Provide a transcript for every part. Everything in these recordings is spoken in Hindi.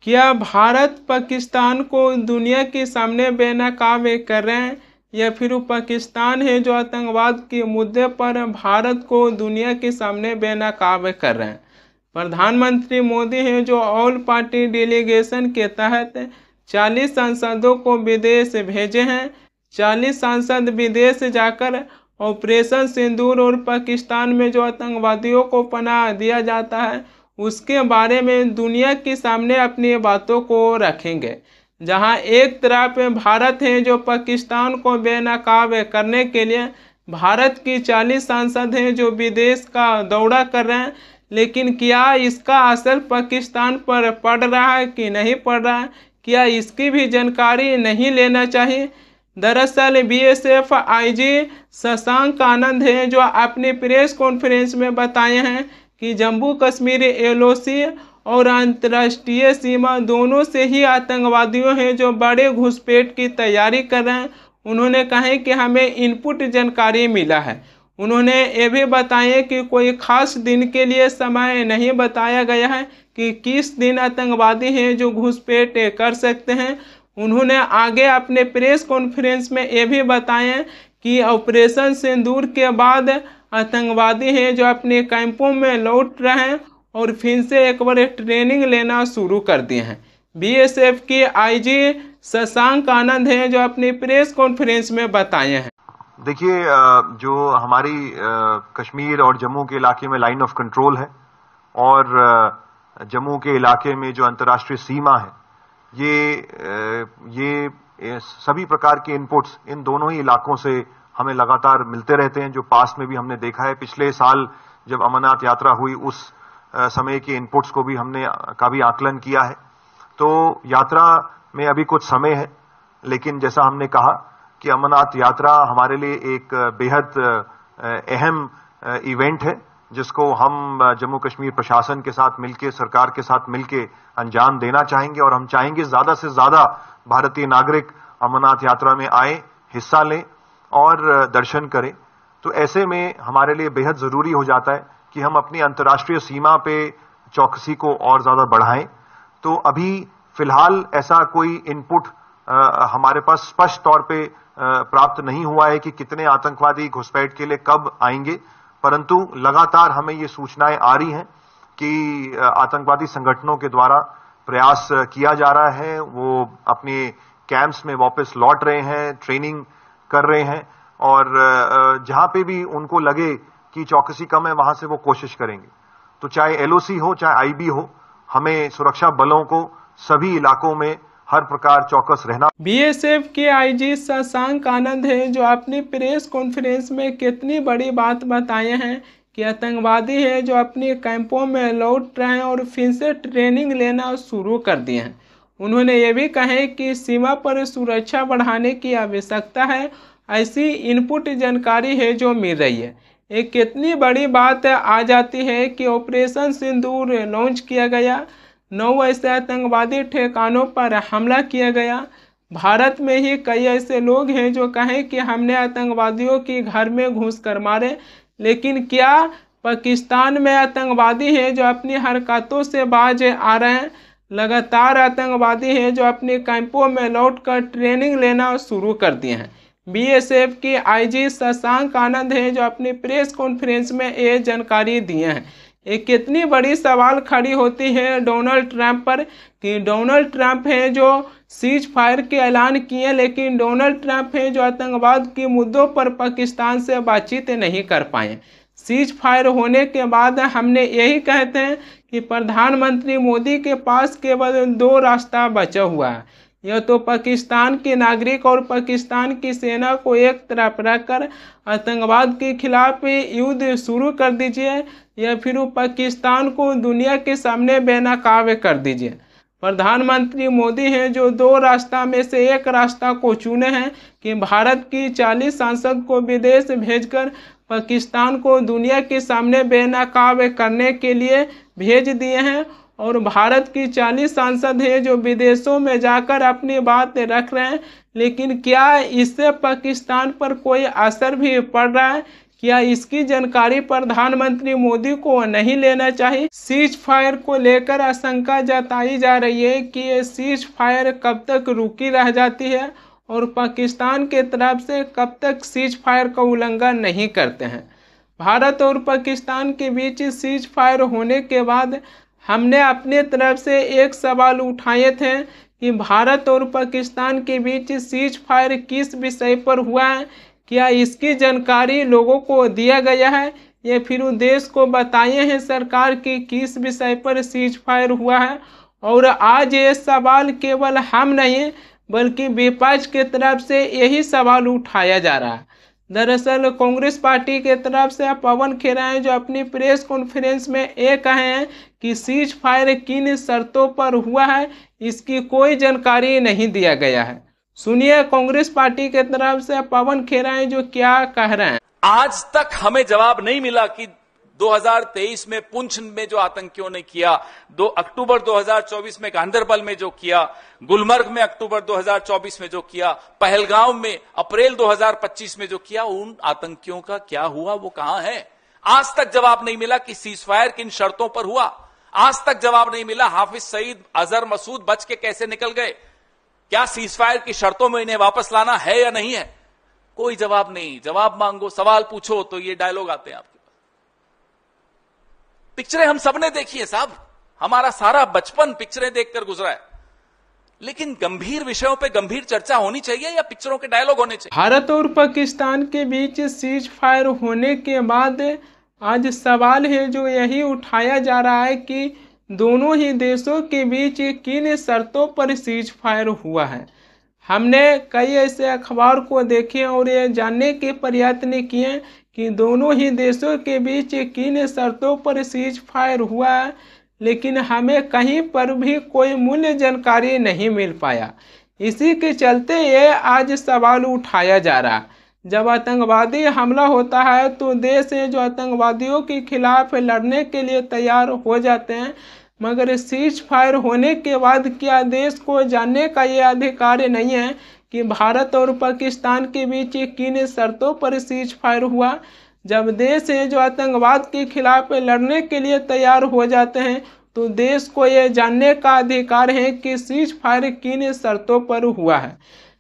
क्या भारत पाकिस्तान को दुनिया के सामने बेनकाब कर रहे हैं, या फिर वो पाकिस्तान है जो आतंकवाद के मुद्दे पर भारत को दुनिया के सामने बेनकाब कर रहे हैं। प्रधानमंत्री मोदी हैं जो ऑल पार्टी डेलीगेशन के तहत 40 सांसदों को विदेश भेजे हैं। 40 सांसद विदेश जाकर ऑपरेशन सिंदूर और पाकिस्तान में जो आतंकवादियों को पनाह दिया जाता है उसके बारे में दुनिया के सामने अपनी बातों को रखेंगे। जहां एक तरफ भारत है जो पाकिस्तान को बेनकाब करने के लिए भारत की 40 सांसद हैं जो विदेश का दौरा कर रहे हैं, लेकिन क्या इसका असर पाकिस्तान पर पड़ रहा है कि नहीं पड़ रहा है, क्या इसकी भी जानकारी नहीं लेना चाहिए। दरअसल बीएसएफ आईजी शशांक आनंद हैं जो अपनी प्रेस कॉन्फ्रेंस में बताए हैं कि जम्मू कश्मीर एलओसी और अंतर्राष्ट्रीय सीमा दोनों से ही आतंकवादियों हैं जो बड़े घुसपैठ की तैयारी कर रहे हैं। उन्होंने कहा कि हमें इनपुट जानकारी मिला है। उन्होंने ये भी बताया कि कोई खास दिन के लिए समय नहीं बताया गया है कि किस दिन आतंकवादी हैं जो घुसपैठ कर सकते हैं। उन्होंने आगे अपने प्रेस कॉन्फ्रेंस में ये भी बताया कि ऑपरेशन सिंदूर के बाद आतंकवादी हैं जो अपने कैंपों में लौट रहे हैं और फिर से एक बार ट्रेनिंग लेना शुरू कर दिए हैं। बीएसएफ के आईजी शशांक आनंद हैं जो अपनी प्रेस कॉन्फ्रेंस में बताए हैं। देखिए, जो हमारी कश्मीर और जम्मू के इलाके में लाइन ऑफ कंट्रोल है और जम्मू के इलाके में जो अंतर्राष्ट्रीय सीमा है, ये सभी प्रकार के इनपुट्स इन दोनों ही इलाकों से हमें लगातार मिलते रहते हैं। जो पास्ट में भी हमने देखा है, पिछले साल जब अमरनाथ यात्रा हुई उस समय के इनपुट्स को भी हमने का भी आकलन किया है। तो यात्रा में अभी कुछ समय है, लेकिन जैसा हमने कहा कि अमरनाथ यात्रा हमारे लिए एक बेहद अहम इवेंट है जिसको हम जम्मू कश्मीर प्रशासन के साथ मिलके, सरकार के साथ मिलके अंजाम देना चाहेंगे और हम चाहेंगे ज्यादा से ज्यादा भारतीय नागरिक अमरनाथ यात्रा में आए, हिस्सा लें और दर्शन करें। तो ऐसे में हमारे लिए बेहद जरूरी हो जाता है कि हम अपनी अंतर्राष्ट्रीय सीमा पे चौकसी को और ज्यादा बढ़ाएं। तो अभी फिलहाल ऐसा कोई इनपुट हमारे पास स्पष्ट तौर पे प्राप्त नहीं हुआ है कि कितने आतंकवादी घुसपैठ के लिए कब आएंगे, परंतु लगातार हमें ये सूचनाएं आ रही हैं कि आतंकवादी संगठनों के द्वारा प्रयास किया जा रहा है, वो अपने कैंप्स में वापस लौट रहे हैं, ट्रेनिंग कर रहे हैं और जहां पे भी उनको लगे कि चौकसी कम है वहां से वो कोशिश करेंगे। तो चाहे एलओसी हो चाहे आईबी हो, हमें सुरक्षा बलों को सभी इलाकों में हर प्रकार चौकस रहना। बीएसएफ के आईजी शशांक आनंद है जो अपनी प्रेस कॉन्फ्रेंस में कितनी बड़ी बात बताए हैं कि आतंकवादी है जो अपने कैंपों में लौट रहे हैं और फिर से ट्रेनिंग लेना शुरू कर दिए हैं। उन्होंने ये भी कहा कि सीमा पर सुरक्षा बढ़ाने की आवश्यकता है, ऐसी इनपुट जानकारी है जो मिल रही है। एक कितनी बड़ी बात आ जाती है कि ऑपरेशन सिंदूर लॉन्च किया गया, 9 ऐसे आतंकवादी ठिकानों पर हमला किया गया। भारत में ही कई ऐसे लोग हैं जो कहें कि हमने आतंकवादियों के घर में घुस कर मारे, लेकिन क्या पाकिस्तान में आतंकवादी हैं जो अपनी हरकतों से बाज आ रहे हैं। लगातार आतंकवादी हैं जो अपने कैंपों में लौटकर ट्रेनिंग लेना शुरू कर दिए हैं। बीएसएफ के आईजी शशांक आनंद हैं जो अपनी प्रेस कॉन्फ्रेंस में ये जानकारी दिए हैं। एक कितनी बड़ी सवाल खड़ी होती है डोनाल्ड ट्रंप पर कि डोनाल्ड ट्रंप हैं जो सीज फायर के ऐलान किए, लेकिन डोनाल्ड ट्रंप हैं जो आतंकवाद के मुद्दों पर पाकिस्तान से बातचीत नहीं कर पाए। सीज फायर होने के बाद हमने यही कहते हैं कि प्रधानमंत्री मोदी के पास केवल 2 रास्ता बचा हुआ है, यह तो पाकिस्तान के नागरिक और पाकिस्तान की सेना को एक तरफ रखकर आतंकवाद के खिलाफ युद्ध शुरू कर दीजिए, या फिर पाकिस्तान को दुनिया के सामने बेनकाब कर दीजिए। प्रधानमंत्री मोदी हैं जो 2 रास्ता में से एक रास्ता को चुने हैं कि भारत की 40 सांसद को विदेश भेजकर पाकिस्तान को दुनिया के सामने बेनकाब करने के लिए भेज दिए हैं, और भारत की 40 सांसद हैं जो विदेशों में जाकर अपनी बात रख रहे हैं। लेकिन क्या इससे पाकिस्तान पर कोई असर भी पड़ रहा है, क्या इसकी जानकारी प्रधानमंत्री मोदी को नहीं लेना चाहिए? सीज फायर को लेकर आशंका जताई जा रही है कि ये सीज फायर कब तक रुकी रह जाती है और पाकिस्तान के तरफ से कब तक सीज फायर का उल्लंघन नहीं करते हैं। भारत और पाकिस्तान के बीच सीज फायर होने के बाद हमने अपने तरफ से एक सवाल उठाए थे कि भारत और पाकिस्तान के बीच सीज फायर किस विषय पर हुआ है, क्या इसकी जानकारी लोगों को दिया गया है या फिर देश को बताए हैं सरकार की किस विषय पर सीज फायर हुआ है। और आज ये सवाल केवल हम नहीं बल्कि विपक्ष के तरफ से यही सवाल उठाया जा रहा है। दरअसल कांग्रेस पार्टी के तरफ से पवन खेरा हैं जो अपनी प्रेस कॉन्फ्रेंस में ये कहे हैं कि सीज फायर किन शर्तों पर हुआ है इसकी कोई जानकारी नहीं दिया गया है। सुनिए कांग्रेस पार्टी के तरफ से पवन खेरा हैं जो क्या कह रहे हैं। आज तक हमें जवाब नहीं मिला कि 2023 में पुंछ में जो आतंकियों ने किया, 2 अक्टूबर 2024 में गांधरबल में जो किया, गुलमर्ग में अक्टूबर 2024 में जो किया, पहलगांव में अप्रैल 2025 में जो किया, उन आतंकियों का क्या हुआ, वो कहां है? आज तक जवाब नहीं मिला कि सीज फायर किन शर्तों पर हुआ। आज तक जवाब नहीं मिला हाफिज सईद, अजहर मसूद बच के कैसे निकल गए। क्या सीज फायर की शर्तों में इन्हें वापस लाना है या नहीं है? कोई जवाब नहीं। जवाब मांगो, सवाल पूछो तो ये डायलॉग आते हैं आपके पास। पिक्चरें हम सबने देखी है साहब, हमारा सारा बचपन पिक्चरें देखकर गुजरा है, लेकिन गंभीर विषयों पे गंभीर चर्चा होनी चाहिए या पिक्चरों के डायलॉग होने चाहिए? भारत और पाकिस्तान के बीच सीज फायर होने के बाद आज सवाल है जो यही उठाया जा रहा है कि दोनों ही देशों के बीच किन शर्तों पर सीज फायर हुआ है। हमने कई ऐसे अखबार को देखे और ये जानने के प्रयत्न किए कि दोनों ही देशों के बीच किन शर्तों पर सीज फायर हुआ है, लेकिन हमें कहीं पर भी कोई मूल्य जानकारी नहीं मिल पाया। इसी के चलते ये आज सवाल उठाया जा रहा है। जब आतंकवादी हमला होता है तो देश है जो आतंकवादियों के खिलाफ लड़ने के लिए तैयार हो जाते हैं, मगर सीज फायर होने के बाद क्या देश को जानने का ये अधिकार नहीं है कि भारत और पाकिस्तान के बीच किन शर्तों पर सीज फायर हुआ। जब देश है जो आतंकवाद के खिलाफ लड़ने के लिए तैयार हो जाते हैं तो देश को ये जानने का अधिकार है कि सीज फायर किन शर्तों पर हुआ है।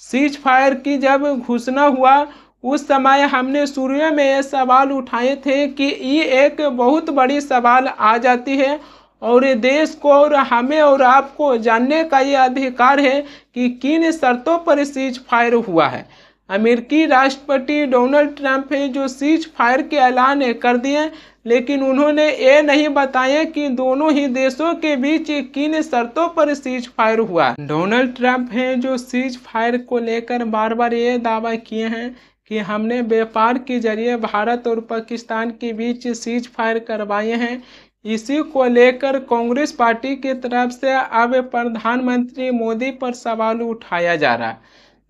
सीज फायर की जब घोषणा हुआ उस समय हमने शुरू में ये सवाल उठाए थे कि ये एक बहुत बड़ी सवाल आ जाती है और देश को और हमें और आपको जानने का ये अधिकार है कि किन शर्तों पर सीज फायर हुआ है। अमेरिकी राष्ट्रपति डोनाल्ड ट्रंप है जो सीज फायर के ऐलान कर दिए, लेकिन उन्होंने ये नहीं बताया कि दोनों ही देशों के बीच किन शर्तों पर सीज फायर हुआ। डोनाल्ड ट्रंप है जो सीज फायर को लेकर बार बार ये दावा किए हैं कि हमने व्यापार के जरिए भारत और पाकिस्तान के बीच सीज फायर करवाए हैं। इसी को लेकर कांग्रेस पार्टी की तरफ से अब प्रधानमंत्री मोदी पर सवाल उठाया जा रहा है।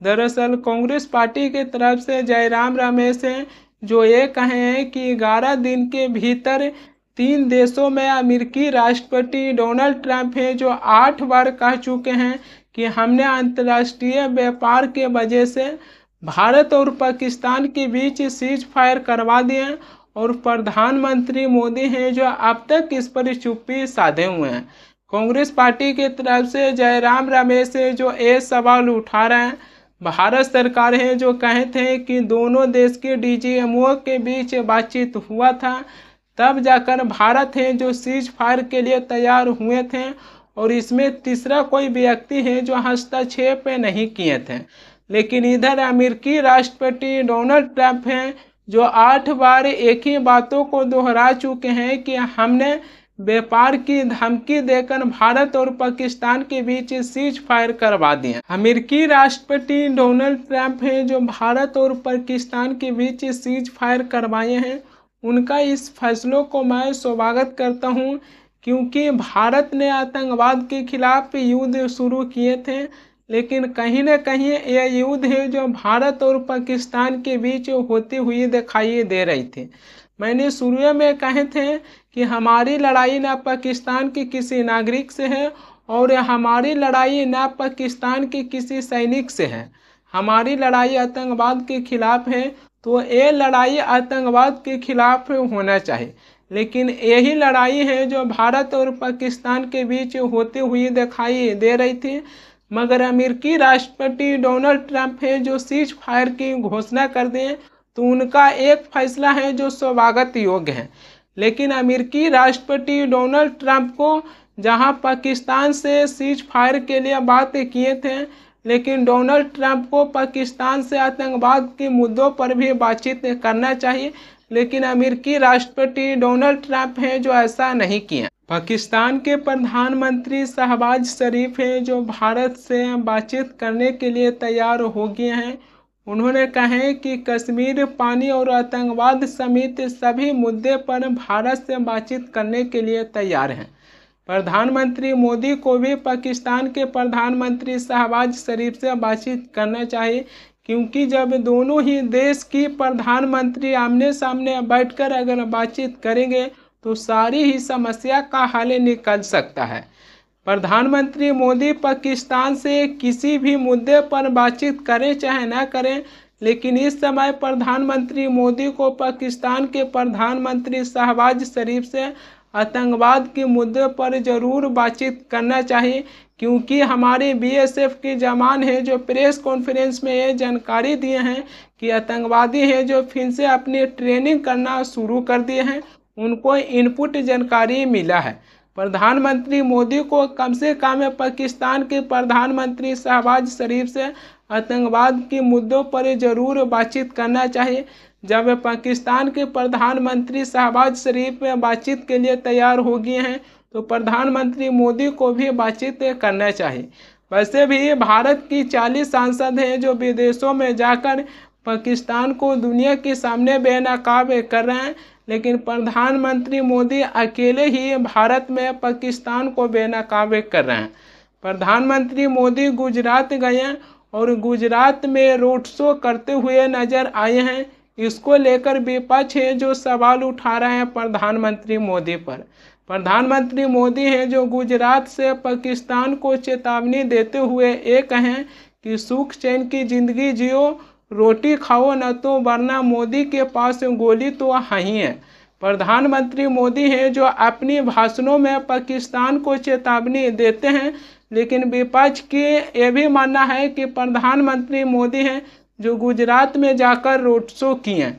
दरअसल कांग्रेस पार्टी की तरफ से जयराम रमेश हैं जो ये कहे हैं कि 11 दिन के भीतर 3 देशों में अमेरिकी राष्ट्रपति डोनाल्ड ट्रंप हैं जो 8 बार कह चुके हैं कि हमने अंतर्राष्ट्रीय व्यापार के वजह से भारत और पाकिस्तान के बीच सीज फायर करवा दिए और प्रधानमंत्री मोदी हैं जो अब तक इस पर चुप्पी साधे हुए हैं। कांग्रेस पार्टी की तरफ से जयराम रमेश है जो ये सवाल उठा रहे हैं। भारत सरकार है जो कहते हैं कि दोनों देश के डीजीएमओ के बीच बातचीत हुआ था, तब जाकर भारत है जो सीज फायर के लिए तैयार हुए थे और इसमें तीसरा कोई व्यक्ति है जो हस्तक्षेप नहीं किए थे। लेकिन इधर अमेरिकी राष्ट्रपति डोनाल्ड ट्रंप हैं जो 8 बार एक ही बातों को दोहरा चुके हैं कि हमने व्यापार की धमकी देकर भारत और पाकिस्तान के बीच सीज फायर करवा दिए। अमेरिकी राष्ट्रपति डोनाल्ड ट्रंप हैं जो भारत और पाकिस्तान के बीच सीज फायर करवाए हैं, उनका इस फैसलों को मैं स्वागत करता हूं, क्योंकि भारत ने आतंकवाद के खिलाफ युद्ध शुरू किए थे, लेकिन कहीं न कहीं यह युद्ध है जो भारत और पाकिस्तान के बीच होती हुई दिखाई दे रही थी। मैंने शुरू में कहे थे कि हमारी लड़ाई न पाकिस्तान के किसी नागरिक से है और हमारी लड़ाई न पाकिस्तान के किसी सैनिक से है। हमारी लड़ाई आतंकवाद के खिलाफ है तो ये लड़ाई आतंकवाद के खिलाफ होना चाहिए। लेकिन यही लड़ाई है जो भारत और पाकिस्तान के बीच होती हुई दिखाई दे रही थी, मगर अमेरिकी राष्ट्रपति डोनाल्ड ट्रंप है जो सीज फायर की घोषणा कर दें, तो उनका एक फैसला है जो स्वागत योग्य है। लेकिन अमेरिकी राष्ट्रपति डोनाल्ड ट्रंप को जहां पाकिस्तान से सीज फायर के लिए बात किए थे, लेकिन डोनाल्ड ट्रंप को पाकिस्तान से आतंकवाद के मुद्दों पर भी बातचीत करना चाहिए, लेकिन अमेरिकी राष्ट्रपति डोनाल्ड ट्रंप हैं जो ऐसा नहीं किया। पाकिस्तान के प्रधानमंत्री शहबाज शरीफ हैं जो भारत से बातचीत करने के लिए तैयार हो गए हैं। उन्होंने कहा कि कश्मीर, पानी और आतंकवाद समेत सभी मुद्दे पर भारत से बातचीत करने के लिए तैयार हैं। प्रधानमंत्री मोदी को भी पाकिस्तान के प्रधानमंत्री शहबाज शरीफ से बातचीत करना चाहिए, क्योंकि जब दोनों ही देश की प्रधानमंत्री आमने सामने बैठकर अगर बातचीत करेंगे तो सारी ही समस्या का हल निकल सकता है। प्रधानमंत्री मोदी पाकिस्तान से किसी भी मुद्दे पर बातचीत करें चाहे ना करें, लेकिन इस समय प्रधानमंत्री मोदी को पाकिस्तान के प्रधानमंत्री शहबाज शरीफ से आतंकवाद के मुद्दे पर जरूर बातचीत करना चाहिए, क्योंकि हमारे बीएसएफ के जवान हैं जो प्रेस कॉन्फ्रेंस में ये जानकारी दिए हैं कि आतंकवादी हैं जो फिर से अपनी ट्रेनिंग करना शुरू कर दिए हैं, उनको इनपुट जानकारी मिला है। प्रधानमंत्री मोदी को कम से कम पाकिस्तान के प्रधानमंत्री शहबाज शरीफ से आतंकवाद के मुद्दों पर जरूर बातचीत करना चाहिए। जब पाकिस्तान के प्रधानमंत्री शहबाज शरीफ में बातचीत के लिए तैयार हो गए हैं, तो प्रधानमंत्री मोदी को भी बातचीत करना चाहिए। वैसे भी भारत की 40 सांसद हैं जो विदेशों में जाकर पाकिस्तान को दुनिया के सामने बेनकाब कर रहे हैं, लेकिन प्रधानमंत्री मोदी अकेले ही भारत में पाकिस्तान को बेनकाब कर रहे हैं। प्रधानमंत्री मोदी गुजरात गए और गुजरात में रोड शो करते हुए नजर आए हैं। इसको लेकर विपक्ष है जो सवाल उठा रहे हैं प्रधानमंत्री मोदी पर। प्रधानमंत्री मोदी हैं जो गुजरात से पाकिस्तान को चेतावनी देते हुए ये कहें कि सुख चैन की जिंदगी जियो, रोटी खाओ न तो वरना मोदी के पास गोली तो ही है। प्रधानमंत्री मोदी हैं जो अपने भाषणों में पाकिस्तान को चेतावनी देते हैं, लेकिन विपक्ष की ये भी मानना है कि प्रधानमंत्री मोदी हैं जो गुजरात में जाकर रोड शो किए।